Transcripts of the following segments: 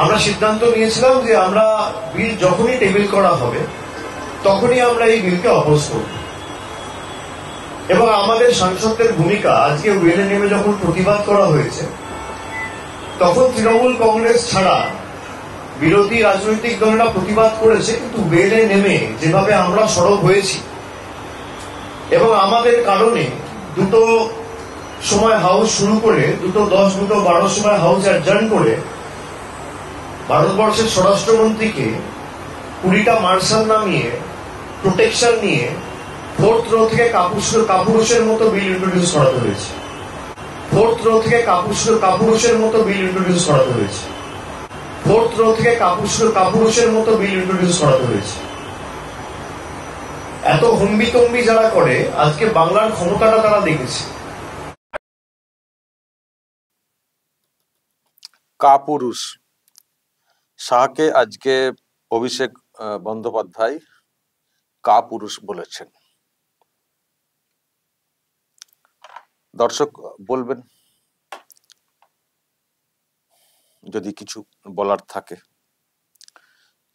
আমরা সিদ্ধান্ত নিয়েছিলাম যে আমরা বিল যখনই টেবিল করা হবে তখনই আমরা এই বিলকে অপোজ করব এবং আমাদের সাংসদদের ভূমিকা আজকে ওয়েলে নেমে যখন প্রতিবাদ করা হয়েছে তখন তৃণমূল কংগ্রেস ছাড়া বিরোধী রাজনৈতিক দলেরা প্রতিবাদ করেছে, কিন্তু ওয়েলে নেমে যেভাবে আমরা সরব হয়েছি এবং আমাদের কারণে দুটো সময় হাউস শুরু করে 2:10 2:12 সময় হাউস অ্যাডজার্ন করে ভারতবর্ষের স্বরাষ্ট্রমন্ত্রীকে 20টা মার্শাল নামিয়ে প্রোটেকশন নিয়ে 4th রো থেকে কাপুরুষের মতো বিল ইন্ট্রোডিউস করাতে হয়েছে। 4th রো থেকে কাপুরুষের মতো বিল ইন্ট্রোডিউস করাতে হয়েছে। 4th রো থেকে কাপুরুষের মতো বিল ইন্ট্রোডিউস করাতে হয়েছে। এত হম্বিতম্বি যারা করে আজকে বাংলার ক্ষমতাটা তারা দেখেছে। কাপুরুষ শাহকে আজকে অভিষেক বন্দ্যোপাধ্যায় কাপুরুষ বলেছেন। দর্শক বলবেন যদি কিছু বলার থাকে।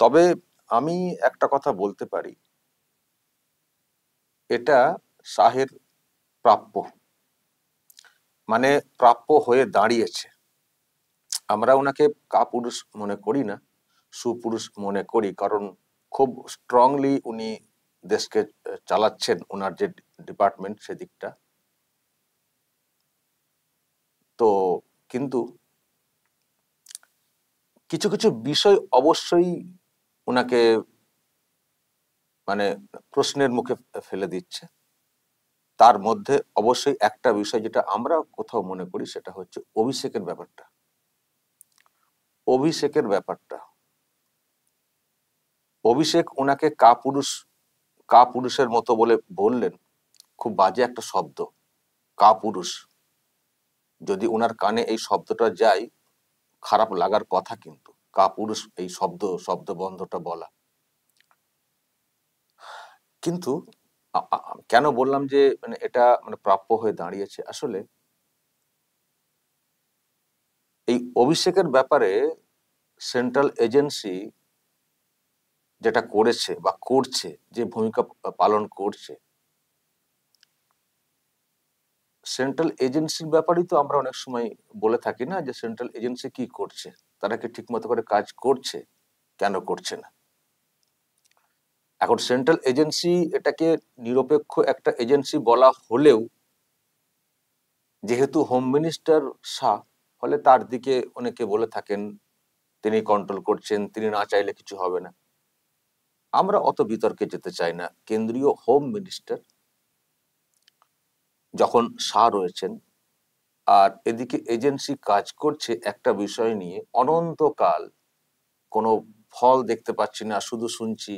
তবে আমি একটা কথা বলতে পারি, এটা শাহের প্রাপ্য, মানে প্রাপ্য হয়ে দাঁড়িয়েছে। আমরা ওনাকে কাপুরুষ মনে করি না, সুপুরুষ মনে করি, কারণ খুব স্ট্রংলি উনি দেশকে চালাচ্ছেন, ওনার যে ডিপার্টমেন্ট সেদিকটা। তো কিন্তু কিছু কিছু বিষয় অবশ্যই ওনাকে মানে প্রশ্নের মুখে ফেলে দিচ্ছে। তার মধ্যে অবশ্যই একটা বিষয় যেটা আমরা কোথাও মনে করি সেটা হচ্ছে অভিষেকের ব্যাপারটা। অভিষেক ওনাকে কাপুরুষের মতো বলে বললেন, খুব বাজে একটা শব্দ কাপুরুষ। যদি ওনার কানে এই শব্দটা যায় খারাপ লাগার কথা, কিন্তু কাপুরুষ এই শব্দবন্ধটা বলা। কিন্তু কেন বললাম যে মানে এটা মানে প্রাপ্য হয়ে দাঁড়িয়েছে, আসলে এই অভিষেকের ব্যাপারে সেন্ট্রাল এজেন্সি যেটা করেছে বা করছে, যে ভূমিকা পালন করছে, সেন্ট্রাল এজেন্সির ব্যাপারেই তো আমরা অনেক সময় বলে থাকি না যে সেন্ট্রাল এজেন্সি কি করছে, তারা কি ঠিক মতো করে কাজ করছে, কেন করছে না। এখন সেন্ট্রাল এজেন্সি এটাকে নিরপেক্ষ একটা এজেন্সি বলা হলেও যেহেতু হোম মিনিস্টার শাহ, ফলে তার দিকে অনেকে বলে থাকেন তিনি কন্ট্রোল করছেন, তিনি না চাইলে কিছু হবে না। আমরা অত বিতর্কে যেতে চাই না। কেন্দ্রীয় হোম মিনিস্টার যখন শাহ রয়েছেন আর এদিকে এজেন্সি কাজ করছে একটা বিষয় নিয়ে, অনন্তকাল কোনো ফল দেখতে পাচ্ছি না, শুধু শুনছি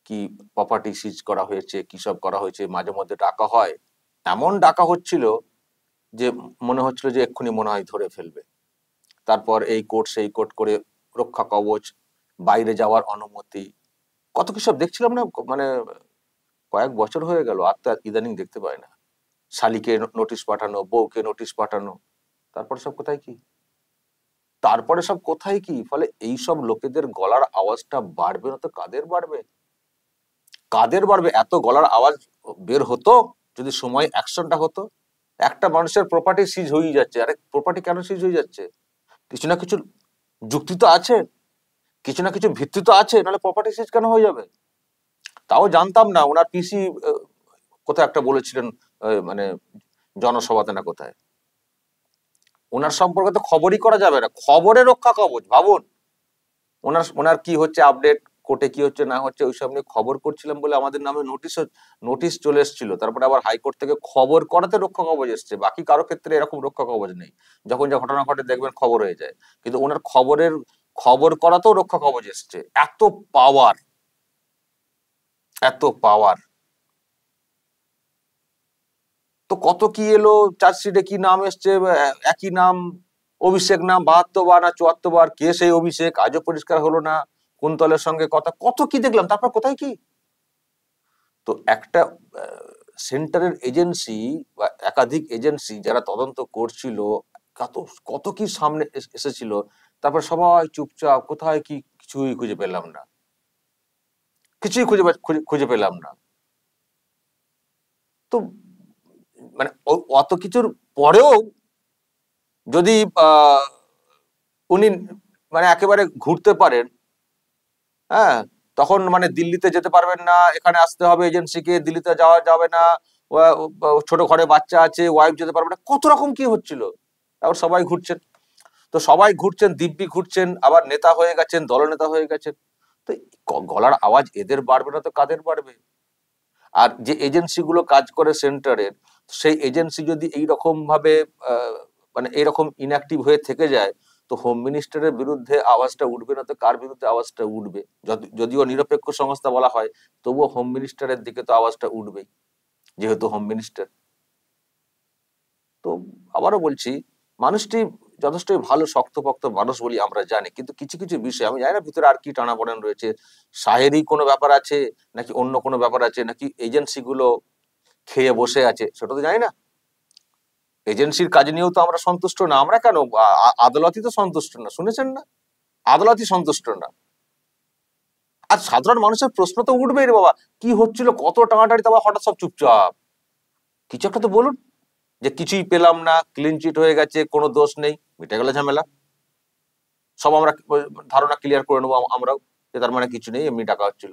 কি প্রপার্টি সিজ করা হয়েছে, কি সব করা হয়েছে, মাঝে মধ্যে ডাকা হয়, এমন ডাকা হচ্ছিল যে মনে হচ্ছিল যে এক্ষুনি মনে হয় ধরে ফেলবে। তারপর এই কোর্ট সেই কোর্ট করে রক্ষা কবচ, বাইরে যাওয়ার অনুমতি, কত কি সব দেখছিলাম না। মানে কয়েক বছর হয়ে গেল, আর তো ইদানিং দেখতে পাই না। শালিকে নোটিশ পাঠানো, বউকে নোটিশ পাঠানো, তারপরে সব কোথায় কি। ফলে এই সব লোকেদের গলার আওয়াজটা বাড়বে না তো কাদের বাড়বে? এত গলার আওয়াজ বের হতো যদি সময় অ্যাকশনটা হতো। একটা মানুষের প্রপার্টি সিজ হয়ে যাচ্ছে, আরে প্রপার্টি কেন সিজ হয়ে যাচ্ছে? কিছু না কিছু যুক্তি তো আছে, কিছু না কিছু ভিত্তি তো আছে, নাহলে প্রপার্টি সিজ কেন হয়ে যাবে? তাও জানতাম না। ওনার পিসি কোথায় একটা বলেছিলেন, মানে জনসভাতে না কোথায়, ওনার সম্পর্কে তো খবরই করা যাবে না, খবরে রক্ষা কবচ। ভাবুন ওনার কি হচ্ছে আপডেট, কোর্টে কি হচ্ছে না হচ্ছে, ওইসব নিয়ে খবর করছিলাম বলে আমাদের নামে নোটিশ চলে এসেছিল। তারপরে আবার হাইকোর্ট থেকে খবর করাতে রক্ষা কবচ এসছে। বাকি কারো ক্ষেত্রে এরকম রক্ষা কবচ নেই, যখন যা ঘটনা ঘটে দেখবেন খবর হয়ে যায়। কিন্তু ওনার খবর করাতেও রক্ষা কবচ এসছে। এত পাওয়ার। তো কত কি এলো, চার্জশিটে কি নাম এসছে, একই নাম, অভিষেক নাম 72 বার না 74 বার, কে সেই অভিষেক আজও পরিষ্কার হলো না, কুন্তলের সঙ্গে কথা, কত কি দেখলাম। তারপর কোথায় কি? তো একটা সেন্টারের এজেন্সি বা একাধিক এজেন্সি যারা তদন্ত করছিল, কত কি সামনে এসেছিল, তারপর সবাই চুপচাপ, কোথায় কি, কিছুই খুঁজে পেলাম না, কিছুই খুঁজে পেলাম না। তো মানে অত কিছুর পরেও যদি উনি মানে একেবারে ঘুরতে পারেন, হ্যাঁ, তখন মানে দিল্লিতে যেতে পারবেন না, এখানে আসতে হবে এজেন্সিকে, দিল্লিতে যাওয়া যাবে না, ছোট ঘরে বাচ্চা আছে, ওয়াইফ যেতে পারবে না, কত রকম কি হচ্ছিল। এখন সবাই ঘুরছেন, তো সবাই ঘুরছেন, দিব্যি ঘুরছেন, আবার নেতা হয়ে গেছেন, দলনেতা হয়ে গেছেন। তো গলার আওয়াজ এদের বাড়বে না তো কাদের বাড়বে? আর যে এজেন্সি গুলো কাজ করে সেন্টারের, সেই এজেন্সি যদি এইরকম ভাবে মানে এইরকম ইনঅ্যাক্টিভ হয়ে থেকে যায়, তো হোম মিনিস্টারের বিরুদ্ধে আওয়াজটা উঠবে না তো কার বিরুদ্ধে আওয়াজটা উঠবে? যদিও নিরপেক্ষ সংস্থা বলা হয়, তবুও হোম মিনিস্টারের দিকে তো আওয়াজটা উঠবেই, যেহেতু হোম মিনিস্টার। তো আবারও বলছি, মানুষটি যথেষ্টই ভালো শক্তপোক্ত মানুষ বলি আমরা জানি, কিন্তু কিছু কিছু বিষয় আমি জানি না ভিতরে আর কি টানাপোড়েন রয়েছে। শাহেরই কোনো ব্যাপার আছে, নাকি অন্য কোনো ব্যাপার আছে, নাকি এজেন্সি গুলো খেয়ে বসে আছে, সেটা তো জানি না। এজেন্সির কাজ নিয়েও তো আমরা সন্তুষ্ট না। আমরা কেন, আদালতই তো সন্তুষ্ট না, শুনেছেন না? আদালতই সন্তুষ্ট না। আর সাধারণ মানুষের প্রশ্ন তো উঠবেই রে বাবা, কি হচ্ছিল, কত টানাটানি, তারপর হঠাৎ সব চুপচাপ। কিছু একটা তো বলুন, যে কিছুই পেলাম না, ক্লিন চিট হয়ে গেছে, কোনো দোষ নেই, মিটে গেল ঝামেলা, সব আমরা ধারণা ক্লিয়ার করে নেবো আমরাও, যে তার মানে কিছু নেই, এমনি টাকা হচ্ছিল।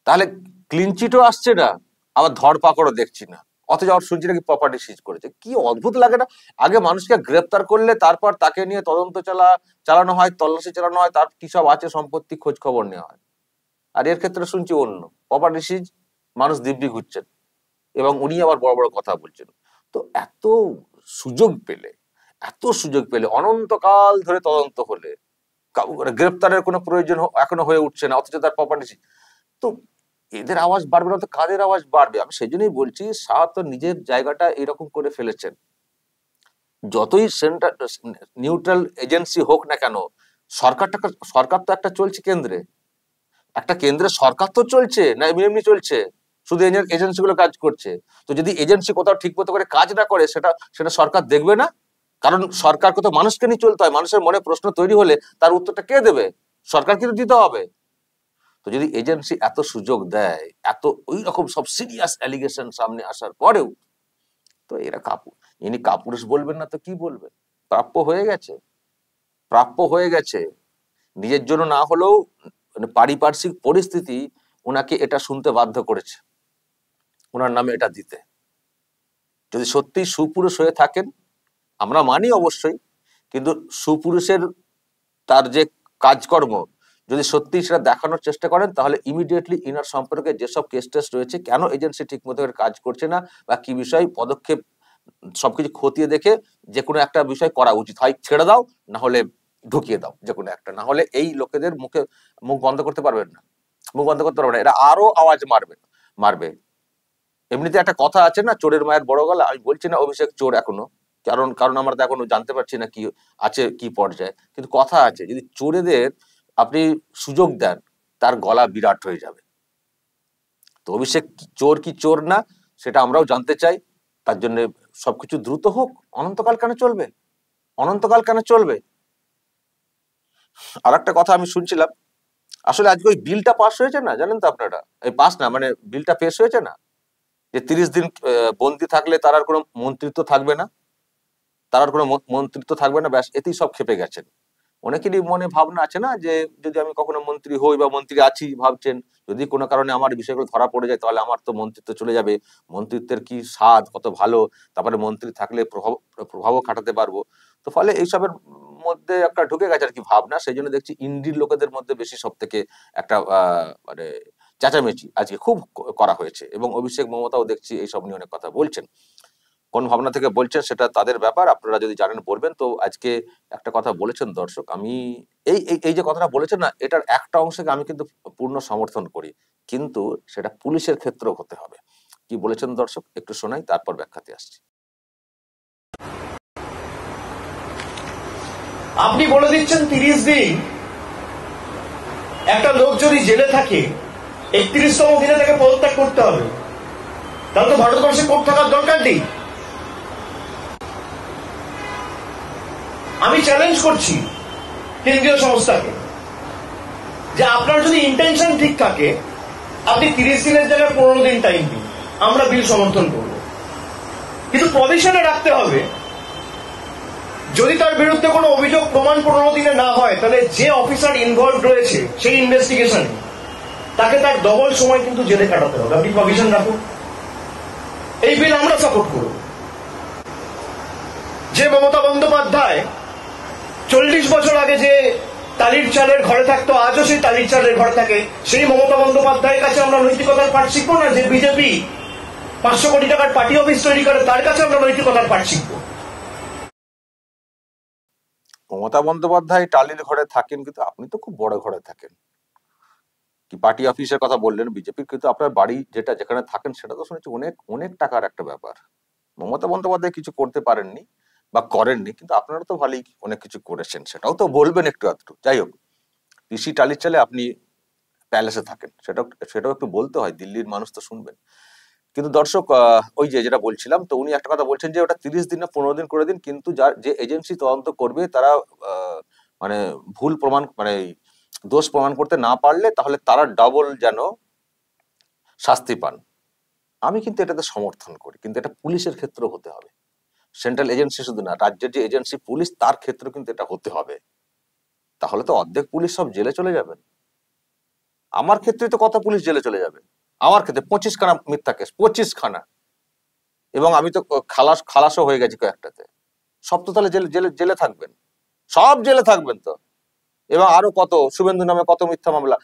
তাহলে ক্লিন চিটও আসছে না, আবার ধরপাকড়ও দেখছি না, অথচ আবার শুনছি নাকি প্রপার্টি সিজ করেছে। কি অদ্ভুত লাগে না? আগে মানুষকে গ্রেপ্তার করলে তারপর তাকে নিয়ে তদন্ত চালানো হয়, তল্লাশি চালানো হয়, তার কি সব আছে সম্পত্তি খোঁজ খবর নেওয়া হয়। আর এর ক্ষেত্রে শুনছি অন্য, প্রপার্টি সিজ, মানুষ দিব্যি ঘুরছেন, এবং উনি আবার বড় বড় কথা বলছেন। তো সুযোগ পেলে এত সুযোগ পেলে অনন্তকাল ধরে তদন্ত হলে গ্রেপ্তারের কোনো প্রয়োজন এখনো হয়ে উঠছে না, অথচ তার প্রপার্টি। তো এদের আওয়াজ বাড়বে না তো কাদের আওয়াজ বাড়বে? আমি সেই জন্যই বলছি, শাহ তো নিজের জায়গাটা এরকম করে ফেলেছেন। যতই সেন্টার নিউট্রাল এজেন্সি হোক না কেন, সরকার তো একটা চলছে কেন্দ্রে, একটা কেন্দ্রের সরকার তো চলছে না, এমনি এমনি চলছে, শুধু এজেন্সি গুলো কাজ করছে। তো যদি এজেন্সি কোথাও ঠিক মতো করে কাজ না করে, সেটা সরকার দেখবে না? কারণ সরকারকে তো মানুষকে নিয়ে চলতে হয়, মানুষের মনে প্রশ্ন তৈরি হলে তার উত্তরটা কে দেবে? সরকার কিন্তু দিতে হবে। তো যদি এজেন্সি এত সুযোগ দেয়, এত ওই রকম সব সিরিয়াস অ্যালিগেশন সামনে আসার পরেও, তো এরা ইনি কাপুরুষ বলবেন না তো কি বলবেন? প্রাপ্য হয়ে গেছে, প্রাপ্য হয়ে গেছে। নিজের জন্য না হলেও মানে পারিপার্শ্বিক পরিস্থিতি ওনাকে এটা শুনতে বাধ্য করেছে, ওনার নামে এটা দিতে। যদি সত্যি সুপুরুষ হয়ে থাকেন, আমরা মানি অবশ্যই, কিন্তু সুপুরুষের তার যে কাজকর্ম যদি সত্যি সেটা দেখানোর চেষ্টা করেন, তাহলে ইমিডিয়েটলি ইনার সম্পর্কে যেসব কেস টেস্ট রয়েছে, কেন এজেন্সি ঠিক মতো কাজ করছে না বা কি বিষয় পদক্ষেপ, সবকিছু খতিয়ে দেখে যে কোনো একটা বিষয় করা উচিত। হয় ছেড়ে দাও, না হলে ঢুকিয়ে দাও, যে কোনো একটা। না হলে এই লোকেদের মুখ বন্ধ করতে পারবেন না, মুখ বন্ধ করতে পারবে না, এরা আরো আওয়াজ মারবে। এমনিতে একটা কথা আছে না, চোরের মায়ের বড় গলা। আমি বলছি না অভিষেক চোর এখনো, কারণ আমরা তো এখনো জানতে পারছি না কি আছে, কি পর্যায়ে, কিন্তু কথা আছে, যদি চোরেদের আপনি সুযোগ দেন, তার গলা বিরাট হয়ে যাবে। তো অভিষেক চোর কি চোর না, সেটা আমরাও জানতে চাই। তার জন্য সবকিছু দ্রুত হোক। অনন্তকাল কেন চলবে? অনন্তকাল কেন চলবে? আর একটা কথা আমি শুনছিলাম, আসলে আজকে ওই বিলটা পাস হয়েছে না, জানেন তো আপনারা? এই পাস না, মানে বিলটা পেশ হয়েছে না, যে 30 দিন বন্দি থাকলে তার আর কোনো মন্ত্রিত্ব থাকবে না, ব্যাস, এতেই সব খেপে গেছেন। অনেকেরই মনে ভাবনা আছে না, যে যদি আমি কখনো মন্ত্রী হই বা মন্ত্রী আছি ভাবছেন, যদি কোনো কারণে আমার বিষয়গুলো ধরা পড়ে যায়, তাহলে আমার তো মন্ত্রিত্ব চলে যাবে। মন্ত্রিত্বের কি স্বাদ, কত ভালো, তারপরে মন্ত্রী থাকলে প্রভাবও খাটাতে পারবো। তো ফলে এইসবের মধ্যে একটা ঢুকে গেছে আর কি ভাবনা। সেই জন্য দেখছি ইন্ডির লোকেদের মধ্যে বেশি সব থেকে একটা মানে চেঁচামেচি আজকে খুব করা হয়েছে, এবং অভিষেক মমতাও দেখছি এইসব নিয়ে অনেক কথা বলছেন। কোন ভাবনা থেকে বলছেন সেটা তাদের ব্যাপার, আপনারা যদি জানেন বলবেন। তো আজকে একটা কথা বলেছেন দর্শক, আমি এই যে কথাটা বলেছেন না, এটার একটা অংশকে আমি কিন্তু পূর্ণ সমর্থন করি, কিন্তু সেটা পুলিশের ক্ষেত্রেও হতে হবে। কি বলেছেন দর্শক একটু শোনাই, তারপর ব্যাখ্যাতে আসছি। আপনি বলে দিচ্ছেন 30 দিন, একটা লোক যদি জেলে থাকে 31তম দিনে তাকে পদত্যাগ করতে হবে, তাহলে তো ভারতবর্ষে কোর্ট থাকার দরকার নেই। আমি চ্যালেঞ্জ করছি কেন্দ্রীয় সংস্থাকে যে আপনার যদি ইন্টেনশন ঠিক থাকে, আপনি 30 দিনের জায়গায় 15 দিন টাইম দিন, আমরা বিল সমর্থন করব। কিন্তু প্রভিশনে রাখতে হবে, যদি তার বিরুদ্ধে কোনো অভিযোগ প্রমাণ 15 দিনে না হয়, তাহলে যে অফিসার ইনভলভ রয়েছে সেই ইনভেস্টিগেশনে তাকে তার ডবল সময় কিন্তু জেলে কাটাতে হবে। আপনি প্রভিশন রাখুন, এই বিল আমরা সাপোর্ট করব। যে মমতা বন্দ্যোপাধ্যায় 40 বছর আগে যে টালির চালের ঘরে থাকতো, আজও সেই টালির চালের ঘরে থাকে, সেই মমতা বন্দ্যোপাধ্যায়ের কাছে আমরা নৈতিকতার পাঠ শিখবো না? যে বিজেপি 500 কোটি টাকার পার্টি অফিস তৈরি করে, তার কাছে আমরা নৈতিকতার পাঠ শিখবো? মমতা বন্দ্যোপাধ্যায় টালির ঘরে থাকেন, কিন্তু আপনি তো খুব বড় ঘরে থাকেন। কি পার্টি অফিসের কথা বললেন বিজেপির, কিন্তু আপনার বাড়ি যেটা যেখানে থাকেন সেটা তো শুনেছি অনেক অনেক টাকার একটা ব্যাপার। মমতা বন্দ্যোপাধ্যায় কিছু করতে পারেননি বা করেননি, কিন্তু আপনারা তো ভালোই অনেক কিছু করেছেন, সেটাও তো বলবেন একটু আধটু। যাই হোক, পিসি টালির চালে আপনি প্যালেসে থাকেন, সেটাও একটু বলতে হয়, দিল্লির মানুষ তো শুনবেন। কিন্তু দর্শক, ওই যে যেটা বলছিলাম, তো উনি একটা কথা বলছেন যে ওটা 30 দিন না 15 দিন করে দিন, কিন্তু যে এজেন্সি তদন্ত করবে তারা মানে ভুল প্রমাণ, মানে দোষ প্রমাণ করতে না পারলে তাহলে তারা ডাবল যেন শাস্তি পান। আমি কিন্তু এটাতে সমর্থন করি, কিন্তু এটা পুলিশের ক্ষেত্রে হতে হবে। সেন্ট্রাল এজেন্সি শুধু না, রাজ্যের যে এজেন্সি পুলিশ, তার ক্ষেত্রে কিন্তু এটা হতে হবে। তাহলে তো অর্ধেক পুলিশ সব জেলে চলে যাবেন। আমার ক্ষেত্রে তো কত পুলিশ জেলে চলে যাবে, আমার ক্ষেত্রে 25 খানা মিথ্যা কেস, 25 খানা, এবং আমি তো খালাসও হয়ে গেছি কয়েকটাতে। সব তো তাহলে জেলে জেলে জেলে থাকবেন, সব জেলে থাকবেন তো। এবং আরো কত শুভেন্দু নামে কত মিথ্যা মামলা,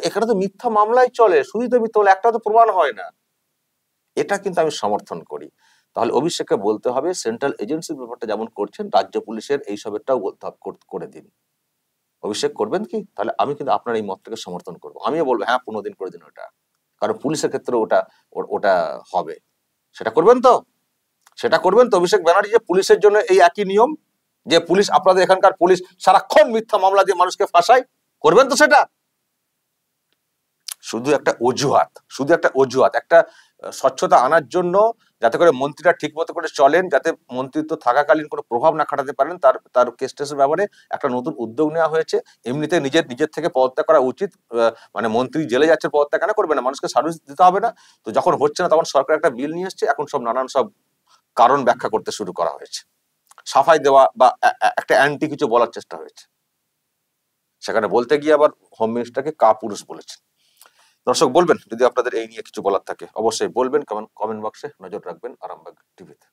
এখানে তো মিথ্যা মামলাই চলে, শুধু তো মিথ্যা মামলা, একটা তো প্রমাণ হয় না। এটা কিন্তু আমি সমর্থন করি। তাহলে অভিষেককে বলতে হবে সেন্ট্রাল এজেন্সির ব্যাপারটা যেমন করছেন, রাজ্য পুলিশের এইসবেরটাও বলতে হবে, করে দিন। অভিষেক করবেন কি? তাহলে আমি কিন্তু আপনার এই মতটাকে সমর্থন করবো, আমিও বলবো হ্যাঁ 15 দিন করে দিন ওটা, কারণ পুলিশের ক্ষেত্রে ওটা ওটা হবে। সেটা করবেন তো? সেটা করবেন তো অভিষেক ব্যানার্জি, যে পুলিশের জন্য এই একই নিয়ম, যে পুলিশ, আপনাদের এখানকার পুলিশ সারাক্ষণ মিথ্যা মামলা দিয়ে মানুষকে ফাঁসায়, করবেন তো সেটা? শুধু একটা অজুহাত, একটা স্বচ্ছতা আনার জন্য, যাতে করে মন্ত্রীরা ঠিক মতো করে চলেন, যাতে মন্ত্রিত্ব থাকাকালীন কোনো প্রভাব না খাটাতে পারেন, তার কেস টেসের ব্যাপারে একটা নতুন উদ্যোগ নেওয়া হয়েছে। এমনিতে নিজের থেকে পদত্যাগ করা উচিত, মানে মন্ত্রী জেলে যাচ্ছে, পদত্যাগ কেন করবে না? মানুষকে সার্ভিস দিতে হবে না? তো যখন হচ্ছে না, তখন সরকার একটা বিল নিয়ে এসছে, এখন সব নানান সব কারণ ব্যাখ্যা করতে শুরু করা হয়েছে, সাফাই দেওয়া বা একটা অ্যান্টি কিছু বলার চেষ্টা হয়েছে, সেখানে বলতে গিয়ে আবার হোম মিনিস্টারকে কাপুরুষ বলেছে। দর্শক বলবেন যদি আপনাদের এই নিয়ে কিছু বলার থাকে, অবশ্যই বলবেন, কমেন্ট বক্সে নজর রাখবেন আরামবাগ টিভিতে।